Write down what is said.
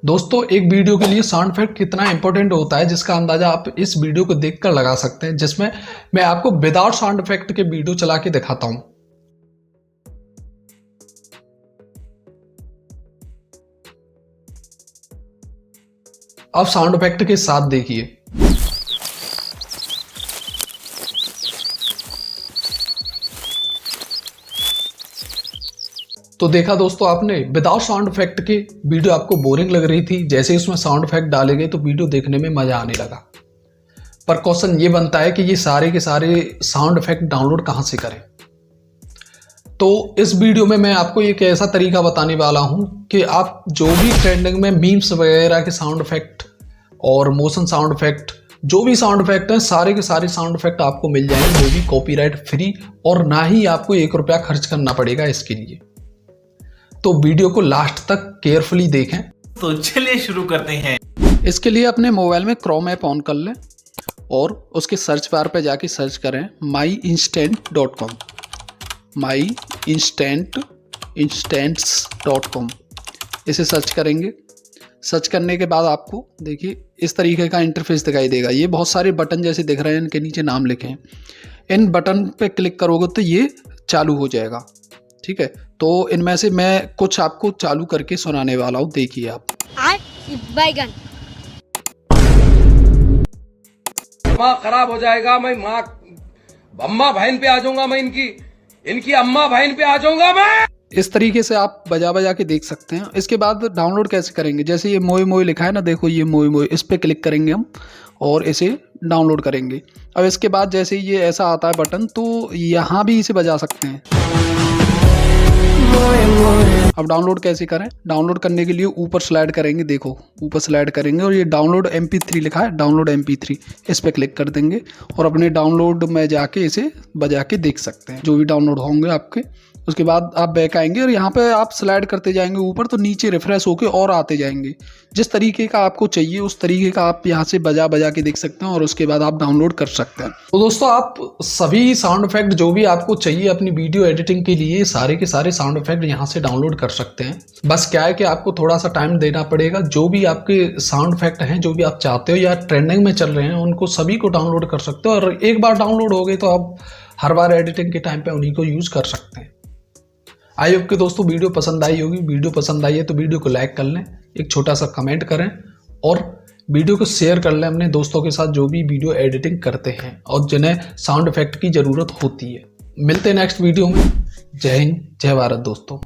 दोस्तों एक वीडियो के लिए साउंड इफेक्ट कितना इंपॉर्टेंट होता है जिसका अंदाजा आप इस वीडियो को देखकर लगा सकते हैं, जिसमें मैं आपको विदाउट साउंड इफेक्ट के वीडियो चला के दिखाता हूं। अब साउंड इफेक्ट के साथ देखिए। तो देखा दोस्तों आपने, विदाउट साउंड इफेक्ट के वीडियो आपको बोरिंग लग रही थी, जैसे ही उसमें साउंड इफेक्ट डाले गए तो वीडियो देखने में मजा आने लगा। पर क्वेश्चन ये बनता है कि ये सारे के सारे साउंड इफेक्ट डाउनलोड कहां से करें। तो इस वीडियो में मैं आपको एक ऐसा तरीका बताने वाला हूं कि आप जो भी ट्रेंडिंग में मीम्स वगैरह के साउंड इफेक्ट और मोशन साउंड इफेक्ट, जो भी साउंड इफेक्ट हैं, सारे के सारे साउंड इफेक्ट आपको मिल जाएंगे, वो भी कॉपीराइट फ्री, और ना ही आपको 1 रुपया खर्च करना पड़ेगा इसके लिए। तो वीडियो को लास्ट तक केयरफुली देखें। तो चलिए शुरू करते हैं। इसके लिए अपने मोबाइल में क्रोम ऐप ऑन कर लें और उसके सर्च बार पे जाके सर्च करें myinstant.com, myinstant.com। इसे सर्च करेंगे। सर्च करने के बाद आपको देखिए इस तरीके का इंटरफेस दिखाई देगा। ये बहुत सारे बटन जैसे दिख रहे हैं, इनके नीचे नाम लिखे हैं। इन बटन पे क्लिक करोगे तो ये चालू हो जाएगा, ठीक है। तो इनमें से मैं कुछ आपको चालू करके सुनाने वाला हूँ, देखिए आप। बैगन माँ खराब हो जाएगा, मैं माँ अम्मा बहन पे आ जाऊंगा, मैं इनकी अम्मा बहन पे आ जाऊंगा मैं। इस तरीके से आप बजा बजा के देख सकते हैं। इसके बाद डाउनलोड कैसे करेंगे, जैसे ये मोए मोए लिखा है ना, देखो ये मोए मोए, इस पे क्लिक करेंगे हम और इसे डाउनलोड करेंगे। अब इसके बाद जैसे ये ऐसा आता है बटन, तो यहाँ भी इसे बजा सकते हैं। अब डाउनलोड कैसे करें, डाउनलोड करने के लिए ऊपर स्लाइड करेंगे, देखो ऊपर स्लाइड करेंगे और ये डाउनलोड MP3 लिखा है, डाउनलोड MP3, इस पे क्लिक कर देंगे और अपने डाउनलोड में जाके इसे बजा के देख सकते हैं, जो भी डाउनलोड होंगे आपके। उसके बाद आप बैक आएंगे और यहाँ पे आप स्लाइड करते जाएंगे ऊपर, तो नीचे रिफ्रेश होके और आते जाएंगे। जिस तरीके का आपको चाहिए उस तरीके का आप यहाँ से बजा बजा के देख सकते हैं और उसके बाद आप डाउनलोड कर सकते हैं। तो दोस्तों आप सभी साउंड इफेक्ट जो भी आपको चाहिए अपनी वीडियो एडिटिंग के लिए, सारे के सारे साउंड इफेक्ट यहाँ से डाउनलोड कर सकते हैं। बस क्या है कि आपको थोड़ा सा टाइम देना पड़ेगा। जो भी आपके साउंड इफेक्ट हैं, जो भी आप चाहते हो या ट्रेंडिंग में चल रहे हैं, उनको सभी को डाउनलोड कर सकते हो, और एक बार डाउनलोड हो गए तो आप हर बार एडिटिंग के टाइम पे उन्हीं को यूज कर सकते हैं। आई होप कि दोस्तों वीडियो पसंद आई होगी। वीडियो पसंद आई है तो वीडियो को लाइक कर लें, एक छोटा सा कमेंट करें और वीडियो को शेयर कर लें अपने दोस्तों के साथ जो भी वीडियो एडिटिंग करते हैं और जिन्हें साउंड इफेक्ट की ज़रूरत होती है। मिलते हैं नेक्स्ट वीडियो में। जय हिंद, जय भारत दोस्तों।